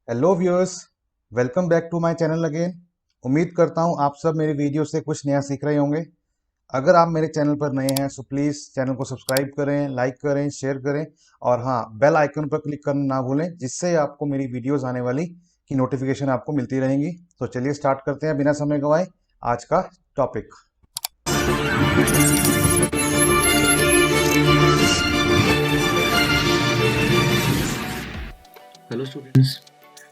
Hello viewers, welcome back to my channel again. उम्मीद करता हूँ आप सब मेरे वीडियो से कुछ नया सीख रहे होंगे। अगर आप मेरे चैनल पर नए हैं तो प्लीज़ चैनल को सब्सक्राइब करें, लाइक करें, शेयर करें और हाँ, बेल आइकन पर क्लिक करना ना भूलें, जिससे आपको मेरी वीडियोस आने वाली की नोटिफिकेशन आपको मिलती रहेंगी। तो चलिए स्टार्ट करते हैं बिना समय गंवाए आज का टॉपिक। हेलो स्टूडेंट्स,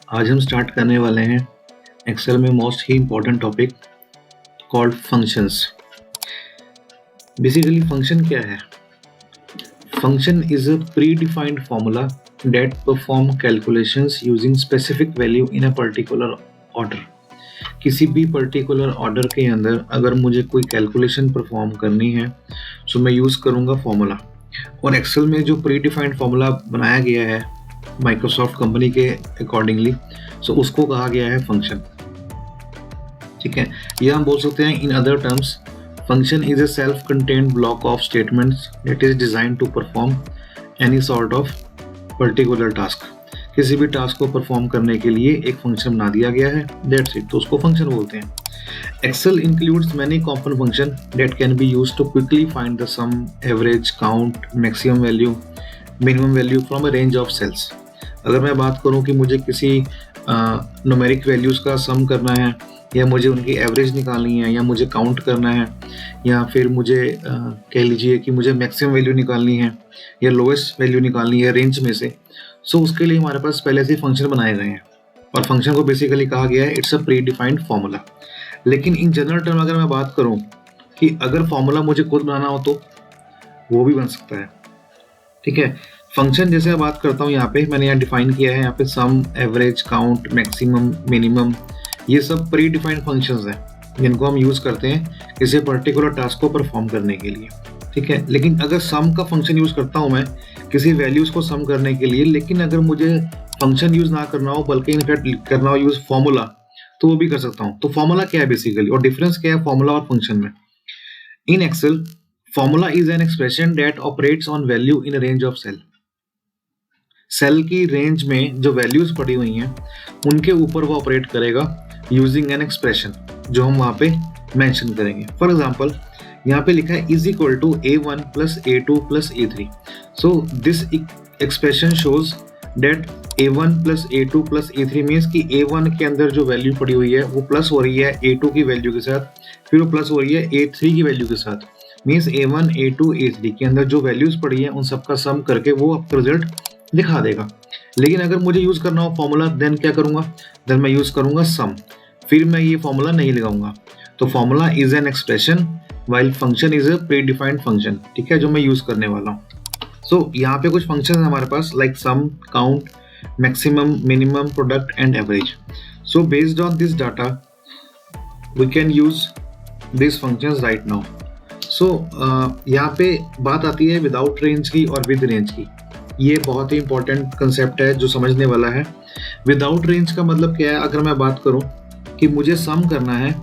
आज हम स्टार्ट करने वाले हैं एक्सेल में मोस्ट ही important topic called functions. Basically function क्या है? Function is a pre defined formula that perform calculations using specific value in a particular order. किसी भी पर्टिकुलर ऑर्डर के अंदर अगर मुझे कोई कैलकुलेशन परफॉर्म करनी है तो मैं यूज़ करूँगा फॉर्मूला। और एक्सेल में जो प्री डिफाइंड फॉर्मूला बनाया गया है माइक्रोसॉफ्ट कंपनी के अकॉर्डिंगली, सो उसको कहा गया है फंक्शन। ठीक है, यह हम बोल सकते हैं in other terms, function is a self contained block of statements that is designed to perform any sort of particular task. किसी भी टास्क को परफॉर्म करने के लिए एक फंक्शन बना दिया गया है, दैट्स इट, तो उसको फंक्शन बोलते हैं। Excel includes many common functions that can be used to quickly find the sum, average, count, maximum value, minimum value from a range of cells। अगर मैं बात करूं कि मुझे किसी न्यूमेरिक वैल्यूज़ का सम करना है, या मुझे उनकी एवरेज निकालनी है, या मुझे काउंट करना है, या फिर मुझे कह लीजिए कि मुझे मैक्सिमम वैल्यू निकालनी है या लोएस्ट वैल्यू निकालनी है रेंज में से, सो उसके लिए हमारे पास पहले से फंक्शन बनाए गए हैं। और फंक्शन को बेसिकली कहा गया है it's a pre defined formula. लेकिन इन जनरल टर्म अगर मैं बात करूं कि अगर फॉर्मूला मुझे खुद बनाना हो तो वो भी बन सकता है। ठीक है, फंक्शन जैसे मैं बात करता हूँ, यहाँ पे मैंने यहाँ डिफाइन किया है, यहाँ पे सम, एवरेज, काउंट, मैक्सिमम, मिनिमम, ये सब प्री डिफाइंड फंक्शंस हैं जिनको हम यूज करते हैं किसी पर्टिकुलर टास्क को परफॉर्म करने के लिए। ठीक है, लेकिन अगर सम का फंक्शन यूज करता हूँ मैं किसी वैल्यूज को सम करने के लिए, लेकिन अगर मुझे फंक्शन यूज ना करना हो बल्कि इनफैक्ट करना हो यूज फॉर्मूला, तो वो भी कर सकता हूँ। तो फॉर्मूला क्या है बेसिकली, और डिफरेंस क्या है फॉर्मूला और फंक्शन में? In Excel, formula is an expression that operates on value in range of cell. Cell की रेंज में जो वैल्यूज पड़ी हुई हैं उनके ऊपर वो ऑपरेट करेगा यूजिंग एन एक्सप्रेशन जो हम वहां पे मेंशन करेंगे। फॉर एग्जांपल, यहाँ पे लिखा है is equal to a1 plus a2 plus a3। So this expression shows that a1 plus a2 plus a3 means कि a1 के अंदर जो वैल्यू पड़ी हुई है वो प्लस हो रही है a2 की वैल्यू के साथ, फिर वो प्लस हो रही है a3 की वैल्यू के साथ। मीन्स a1 a2 a3 के अंदर जो वैल्यूज पड़ी है उन सबका सम करके वो आपका रिजल्ट दिखा देगा। लेकिन अगर मुझे यूज करना हो फॉर्मूला, देन क्या करूंगा? देन मैं यूज करूंगा सम, फिर मैं ये फॉर्मूला नहीं लगाऊंगा। तो formula is an expression while function is a pre defined function. ठीक है, जो मैं यूज करने वाला हूँ। सो यहाँ पे कुछ फंक्शन है हमारे पास like sum, count, maximum, minimum, product and average. So based on this data we can use these functions right now. So यहाँ पे बात आती है विदाउट रेंज की और विद रेंज की। ये बहुत ही इंपॉर्टेंट कंसेप्ट है जो समझने वाला है। विदाउट रेंज का मतलब क्या है? अगर मैं बात करूं कि मुझे सम करना है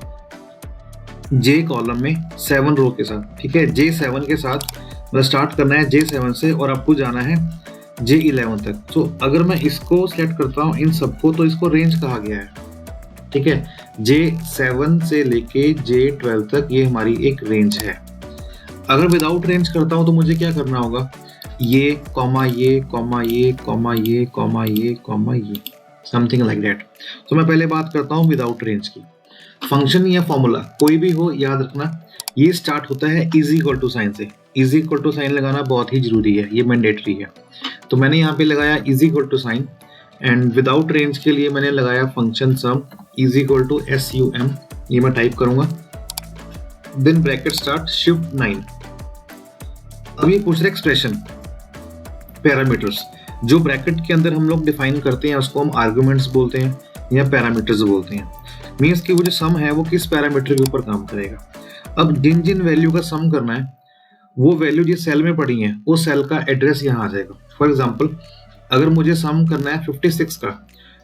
जे कॉलम में 7 रो के साथ, ठीक है, J7 के साथ मतलब स्टार्ट करना है J7 से और आपको जाना है J11 तक। तो अगर मैं इसको सेलेक्ट करता हूँ इन सबको, तो इसको रेंज कहा गया है। ठीक है, J7 से लेके J12 तक ये हमारी एक रेंज है। अगर विदाउट रेंज करता हूँ तो मुझे क्या करना होगा? ये कॉमा ये कॉमा ये कॉमा ये कॉमा ये कॉमा ये, समथिंग लाइक दैट। तो मैं पहले बात करता हूँ विदाउट रेंज की। फंक्शन या फॉर्मूला कोई भी हो, याद रखना ये स्टार्ट होता है इज इक्वल टू साइन से। इज इक्वल टू साइन लगाना बहुत ही जरूरी है, ये मैंडेटरी है। तो मैंने यहाँ पे लगाया is equal to sign, and without range के लिए मैंने लगाया function sum is equal to SUM। ये मैं टाइप करूंगा, देन ब्रैकेट स्टार्ट शिफ्ट 9। अब ये पूछ रहे एक्सप्रेशन पैरामीटर्स, जो ब्रैकेट के अंदर हम लोग डिफाइन करते हैं उसको हम आर्गुमेंट्स बोलते हैं या पैरामीटर्स बोलते हैं। मीन्स कि वो जो सम है वो किस पैरामीटर के ऊपर काम करेगा। अब जिन जिन वैल्यू का सम करना है वो वैल्यू जिस सेल में पड़ी है उस सेल का एड्रेस यहाँ आ जाएगा। फॉर एग्जांपल, अगर मुझे सम करना है 56 का,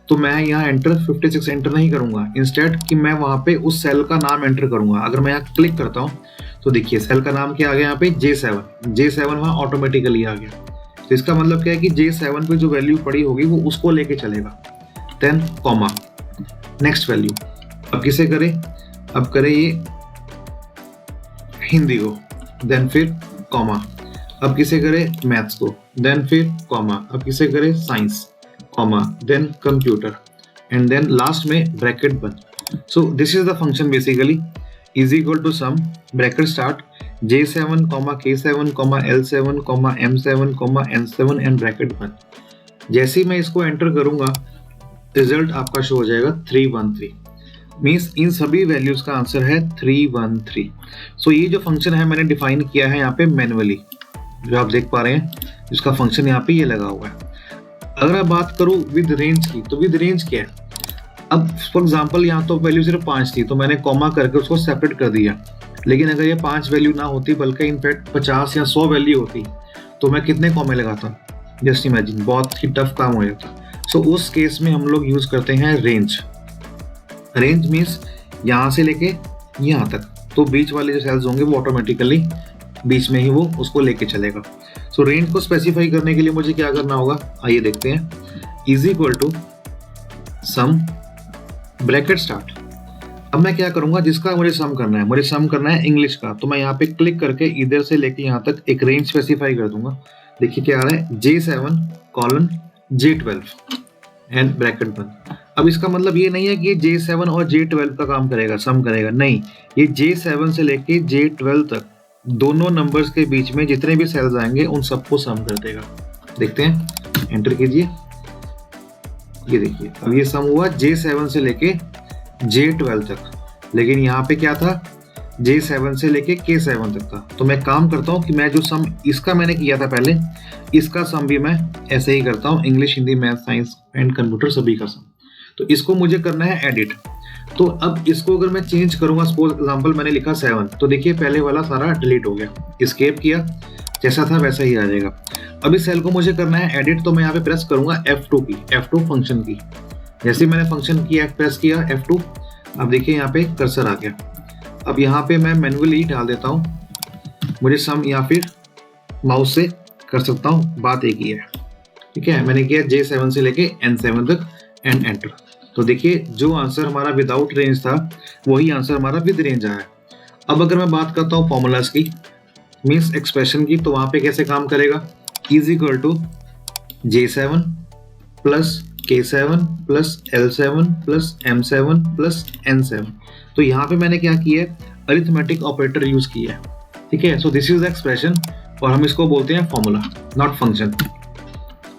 तो मैं यहाँ एंटर 56 एंटर नहीं करूंगा, इंस्टेड कि मैं वहां पे उस सेल का नाम एंटर करूंगा। अगर मैं यहाँ क्लिक करता हूँ तो देखिए सेल का नाम क्या आ गया यहाँ पे, J7 वहाँ ऑटोमेटिकली आ गया। तो इसका मतलब क्या है कि J7 पे जो वैल्यू पड़ी होगी वो उसको लेके चलेगा। Then comma, next value. अब किसे करें, अब करें ये हिंदी को, देन फिर कॉमा। अब किसे करें, मैथ्स को, देन फिर कॉमा। अब किसे करें, science, comma, then computer, and then last में ब्रैकेट बंद। So this is the function basically, is equal to sum, bracket start, J7, K7, L7, M7, N7 and bracket बंद। जैसे ही मैं इसको एंटर करूंगा रिजल्ट आपका शो हो जाएगा 313, मीन्स इन सभी वैल्यूज का आंसर है 313। सो ये जो फंक्शन है मैंने डिफाइन किया है यहाँ पे मैनुअली, जो आप देख पा रहे हैं इसका फंक्शन यहाँ पे ये लगा हुआ है। अगर मैं बात करूँ विद रेंज की, तो विद रेंज क्या है, अब फॉर एग्जांपल यहाँ तो वैल्यू सिर्फ 5 थी तो मैंने कॉमा करके उसको सेपरेट कर दिया, लेकिन अगर ये 5 वैल्यू ना होती बल्कि इनफैक्ट 50 या 100 वैल्यू होती तो मैं कितने कॉमे लगाता, जस्ट इमेजिन, बहुत ही टफ काम हो जाता। सो उस केस में हम लोग यूज करते हैं रेंज। रेंज मीन्स यहाँ से लेके यहाँ तक, तो बीच वाले जो सेल्स होंगे वो ऑटोमेटिकली बीच में ही वो उसको लेके चलेगा। सो रेंज को स्पेसिफाई करने के लिए मुझे क्या करना होगा, आइए देखते हैं। Is equal to sum, bracket start. अब मैं क्या करूंगा, जिसका मुझे सम करना है, मुझे सम करना है इंग्लिश का, तो मैं यहाँ पे क्लिक करके इधर से लेके यहाँ तक एक रेंज स्पेसिफाई कर दूंगा। देखिए क्या आ रहा है, J7 colon J12 and bracket बंद। अब इसका मतलब ये नहीं है कि ये J7 और J12 का काम करेगा, सम करेगा, नहीं, ये J7 से लेके J12 तक दोनों नंबर्स के बीच में जितने भी सेल्स आएंगे उन सबको सम कर देगा। देखते हैं, एंटर कीजिए, ये देखिए अब ये सम हुआ J7 से लेके J12 तक, लेकिन यहाँ पे क्या था, J7 से लेके K7 तक था। तो मैं काम करता हूँ कि मैं जो सम इसका मैंने किया था पहले, इसका सम भी मैं ऐसे ही करता हूँ, English, Hindi, math, science and computer सभी का सम। तो इसको मुझे करना है एडिट। तो अब इसको अगर मैं चेंज करूंगा, सपोज एग्जांपल मैंने लिखा 7, तो देखिए पहले वाला सारा डिलीट हो गया, एस्केप किया, जैसा था वैसा ही आ जाएगा। अब इस सेल को मुझे करना है एडिट, तो मैं यहाँ पे प्रेस करूंगा F2 की, F2 फंक्शन की। जैसे मैंने फंक्शन की प्रेस किया F2, अब देखिए यहाँ पे कर्सर आ गया। अब यहाँ पे मैं मैन्युअली डाल देता हूँ, मुझे सम या फिर माउस से कर सकता हूँ, बात एक ही है, ठीक है। मैंने किया J7 से लेके N7 तक एंड एंटर। तो देखिए जो आंसर हमारा विदाउट रेंज था वही आंसर हमारा विद रेंज आया। अब अगर मैं बात करता हूँ फॉर्मूलाज की, मीन्स एक्सप्रेशन की, तो वहां पे कैसे काम करेगा, is equal to J7 plus K7 plus L7 plus M7 plus N7। तो यहाँ पे मैंने क्या किया है, अरिथमेटिक ऑपरेटर यूज किया है, ठीक है। सो दिस इज द एक्सप्रेशन और हम इसको बोलते हैं फॉर्मूला, नॉट फंक्शन,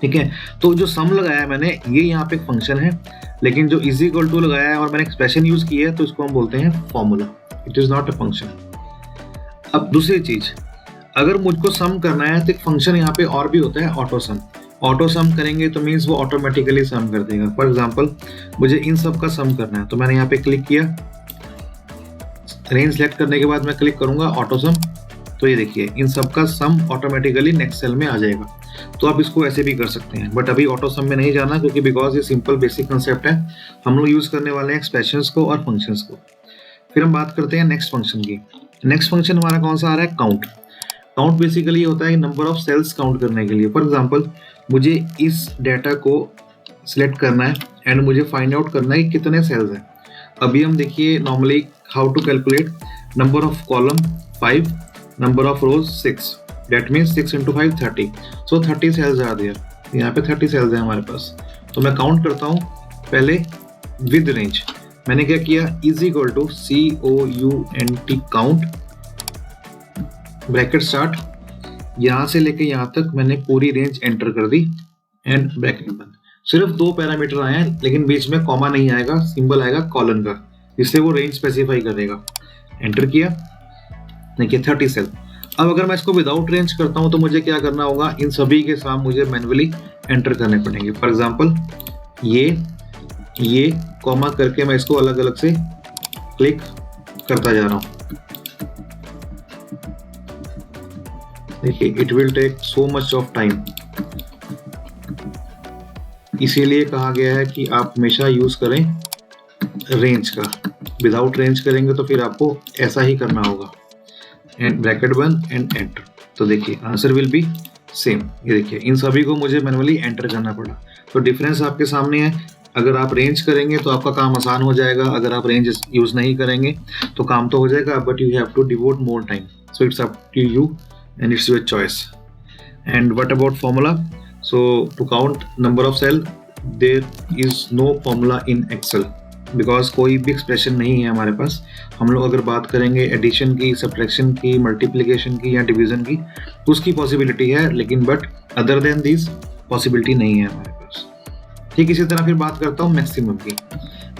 ठीक है। तो जो सम लगाया है मैंने, ये यहाँ पे एक फंक्शन है, लेकिन जो इज इक्वल टू लगाया है और मैंने एक्सप्रेशन यूज की है तो इसको हम बोलते हैं formula, it is not a function. अब दूसरी चीज, अगर मुझको सम करना है तो एक फंक्शन यहाँ पे और भी होता है, ऑटो सम। ऑटो सम करेंगे तो मीन्स वो ऑटोमेटिकली सम कर देगा। फॉर एग्जाम्पल मुझे इन सब का सम करना है, तो मैंने यहाँ पे क्लिक किया, रेंज सेलेक्ट करने के बाद मैं क्लिक करूंगा ऑटो सम, तो ये देखिए इन सब का सम ऑटोमेटिकली नेक्स्ट सेल में आ जाएगा। तो आप इसको ऐसे भी कर सकते हैं, बट अभी ऑटो सम में नहीं जाना, क्योंकि बिकॉज ये सिंपल बेसिक कंसेप्ट है, हम लोग यूज करने वाले हैं एक्सप्रेशंस को और फंक्शंस को। फिर हम बात करते हैं नेक्स्ट फंक्शन की। नेक्स्ट फंक्शन हमारा कौन सा आ रहा है, काउंट। काउंट बेसिकली होता है नंबर ऑफ सेल्स काउंट करने के लिए। फॉर एग्जाम्पल मुझे इस डाटा को सिलेक्ट करना है एंड मुझे फाइंड आउट करना है कि कितने सेल्स हैं। अभी हम देखिए normally how to calculate number of column 5, number of rows 6, that means 6 into 5 30। So 30 cells are there, यहाँ पे 30 सेल्स हैं हमारे पास। तो मैं काउंट करता हूँ पहले विद रेंज। मैंने क्या किया, is equal to COUNT count, bracket start, यहाँ से लेके यहाँ तक मैंने पूरी रेंज एंटर कर दी एंड ब्रैकेट बंद। सिर्फ 2 पैरामीटर आए हैं, लेकिन बीच में कॉमा नहीं आएगा, सिंबल आएगा कॉलन का, जिससे वो रेंज स्पेसिफाई करेगा। एंटर किया, देखिए 30 सेल। अब अगर मैं इसको विदाउट रेंज करता हूं तो मुझे क्या करना होगा, इन सभी के साथ मुझे मैन्युअली एंटर करने पड़ेंगे। फॉर एग्जांपल ये कॉमा करके मैं इसको अलग अलग से क्लिक करता जा रहा हूं। देखिए it will take so much of time, इसीलिए कहा गया है कि आप हमेशा यूज करें रेंज का। विदाउट रेंज करेंगे तो फिर आपको ऐसा ही करना होगा, एंड ब्रैकेट बंद एंड एंटर। तो देखिए आंसर विल बी सेम। ये देखिए इन सभी को मुझे मैनुअली एंटर करना पड़ा। तो डिफरेंस आपके सामने है, अगर आप रेंज करेंगे तो आपका काम आसान हो जाएगा, अगर आप रेंज यूज नहीं करेंगे तो काम तो हो जाएगा, but you have to devote more time. So it's up to you and it's your choice. And what about formula? So to count number of cell, there is no formula in Excel because कोई भी expression नहीं है हमारे पास. हम लोग अगर बात करेंगे एडिशन की, सब्ट्रैक्शन की, मल्टीप्लिकेशन की या डिवीजन की, उसकी पॉसिबिलिटी है, लेकिन but other than this possibility नहीं है हमारे पास. ठीक इसी तरह फिर बात करता हूँ मैक्सिमम की.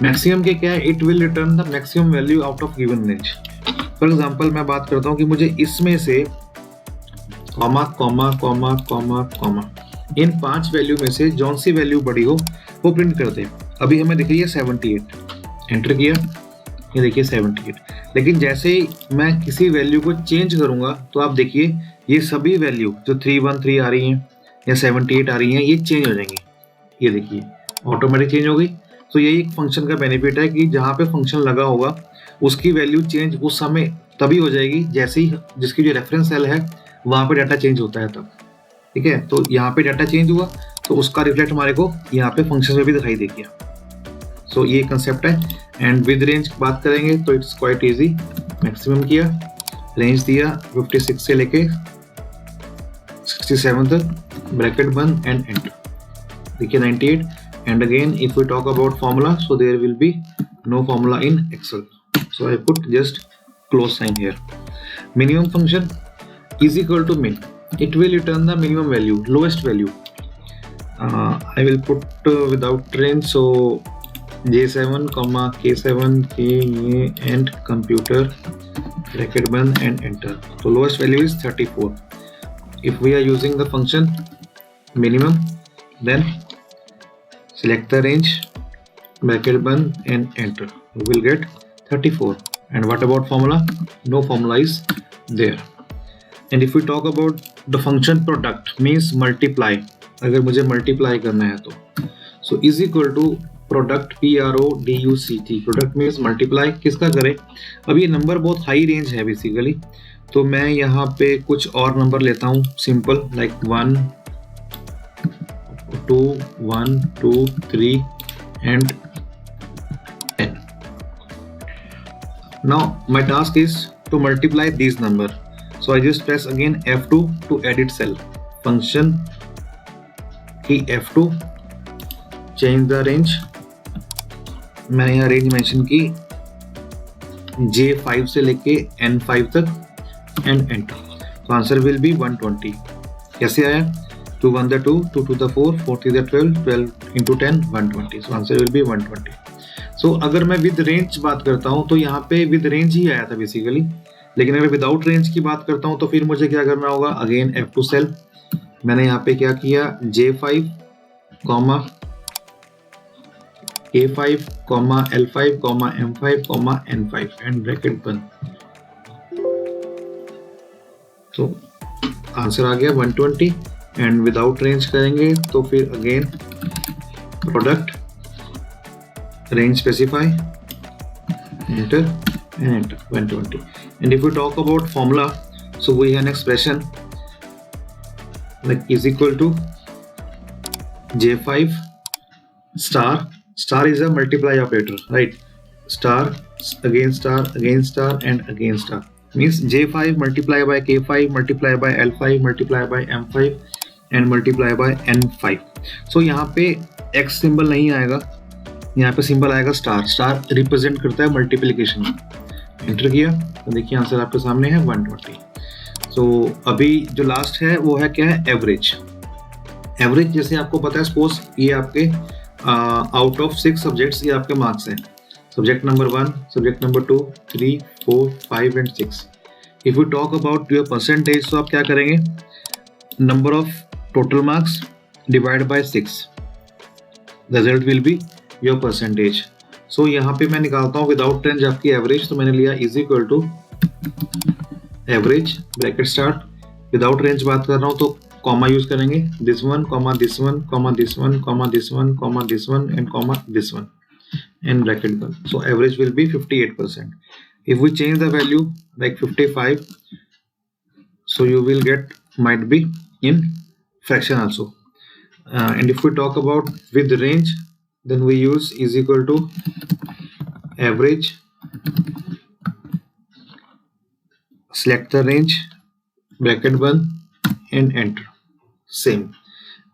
मैक्सिमम के क्या है? It will return the maximum value out of given range. For example मैं बात करता हूँ कि मुझे इसमें से comma comma comma comma comma इन 5 वैल्यू में से जौन सी वैल्यू बड़ी हो वो प्रिंट कर दे. अभी हमें दिख रही है 78, एंटर किया, ये देखिए 78. लेकिन जैसे ही मैं किसी वैल्यू को चेंज करूंगा तो आप देखिए ये सभी वैल्यू जो 313 आ रही हैं या 78 आ रही हैं ये चेंज हो जाएंगी. ये देखिए ऑटोमेटिक चेंज हो गई. तो यही एक फंक्शन का बेनिफिट है कि जहाँ पे फंक्शन लगा होगा उसकी वैल्यू चेंज उस समय तभी हो जाएगी जैसे ही जिसकी जो रेफरेंस सेल है वहाँ पे डाटा चेंज होता है तब. ठीक है, तो यहाँ पे डाटा चेंज हुआ तो उसका रिफ्लेक्ट हमारे को यहाँ पे फंक्शन में भी दिखाई दे गया. सो ये कंसेप्ट है. एंड विद रेंज बात करेंगे तो इट्स क्वाइट इजी. मैक्सिमम किया, रेंज दिया 56 से लेके 67 तक, ब्रैकेट बंद एंड एंटर. देखिए 98. And again if we talk about formula, so there will be no formula in Excel. So I put just close sign here. Minimum function is equal to min. It will return the minimum value, lowest value. I will put without range, so J7, K7, K and computer bracket band and enter. So lowest value is 34. If we are using the function minimum, then select the range, bracket band and enter. You will get 34. And what about formula? No formula is there. And if we talk about the function product means multiply, अगर मुझे multiply करना है तो so is equal to product PRODUCT. product means multiply किसका करें? अब ये number बहुत हाई रेंज है बेसिकली, तो मैं यहाँ पे कुछ और नंबर लेता हूँ simple, like 1 2 1 2 3 and 10. Now my task is to multiply these number. So I just press again F2 to edit cell. Function की F2, change the range. मैंने यहाँ रेंज मेंशन की J5 से लेके N5 तक and enter. So answer will be 120. कैसे आया? 2 1 the 2, 2 2 the 4, 4 3 the 12, 12 into 10, 120. So answer will be 120. So अगर मैं विद रेंज बात करता हूँ तो यहाँ पे विद रेंज ही आया था बेसिकली, लेकिन अगर विदाउट रेंज की बात करता हूं तो फिर मुझे क्या करना होगा? Again F2 cell. मैंने यहाँ पे क्या किया? J5, A5, L5, M5, N5 and bracket बंद. तो आंसर आ गया 120. एंड विदाउट रेंज करेंगे तो फिर again product, range specify, enter and enter 120. And if we talk about formula, so we have an expression like is equal to J5 star. Star is a multiply operator, right? Star again star again star and again star means J5 multiply by K5 multiply by L5 multiply by M5 and multiply by N5. So यहाँ पे X symbol नहीं आएगा, यहाँ पे symbol आएगा star. Star represent करता है multiplication. Enter किया तो देखिए आंसर आपके सामने है 120. सो अभी जो लास्ट है वो है क्या है? एवरेज. एवरेज जैसे आपको पता है, सपोज ये आपके आउट ऑफ 6 सब्जेक्ट्स ये आपके मार्क्स हैं. Subject number 1, subject number 2, 3, 4, 5 and 6. If you talk about your percentage तो आप क्या करेंगे? Number of total marks divide by 6, result will be your percentage. So यहाँ पे मैं निकालता हूँ विदाउट रेंज आपकी एवरेज. तो मैंने लिया is equal to average bracket start. Without range बात कर रहा हूँ तो कॉमा यूज करेंगे, this one comma this one comma this one comma this one comma this one and comma this one and bracket बंद. So average will be 58%. If we change the value like 55, so you will get might be in fraction also. And if we talk about with range, then we use is equal to average, select the range, bracket 1 and enter. Same.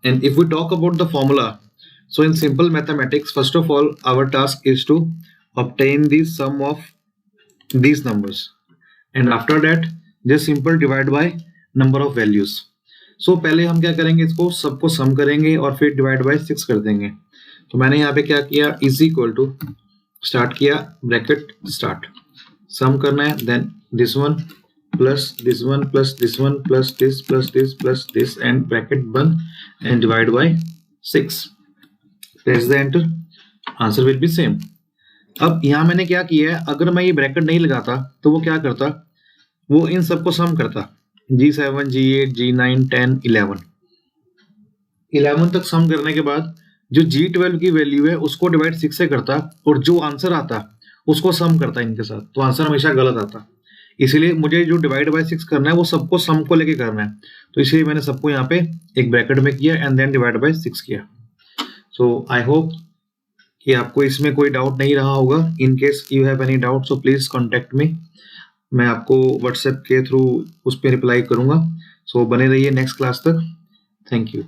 And if we talk about the formula, so in simple mathematics, first of all our task is to obtain the sum of these numbers, and after that just simple divide by number of values. So पहले हम क्या करेंगे, इसको सबको सम करेंगे और फिर divide by 6 कर देंगे. तो मैंने यहाँ पे क्या किया, इज इक्वल टू स्टार्ट किया, ब्रैकेट स्टार्ट, सम करना है, then this one plus this one plus this one plus this plus this plus this and bracket बंद and divide by 6. Press the enter, answer will be same. अब यहाँ मैंने क्या किया है, अगर मैं ये ब्रैकेट नहीं लगाता तो वो क्या करता, वो इन सबको सम करता, G7 G8 G9 10 11 तक सम करने के बाद जो G12 की वैल्यू है उसको डिवाइड 6 से करता और जो आंसर आता उसको सम करता इनके साथ, तो आंसर हमेशा गलत आता. इसीलिए मुझे जो डिवाइड बाय 6 करना है वो सबको सम को लेके करना है, तो इसलिए मैंने सबको यहाँ पे एक ब्रैकेट में किया एंड देन डिवाइड बाय 6 किया. सो आई होप कि आपको इसमें कोई डाउट नहीं रहा होगा. In case you have any doubt so please contact me, मैं आपको व्हाट्सएप के थ्रू उस पर रिप्लाई करूंगा. सो बने रहिए नेक्स्ट क्लास तक. Thank you.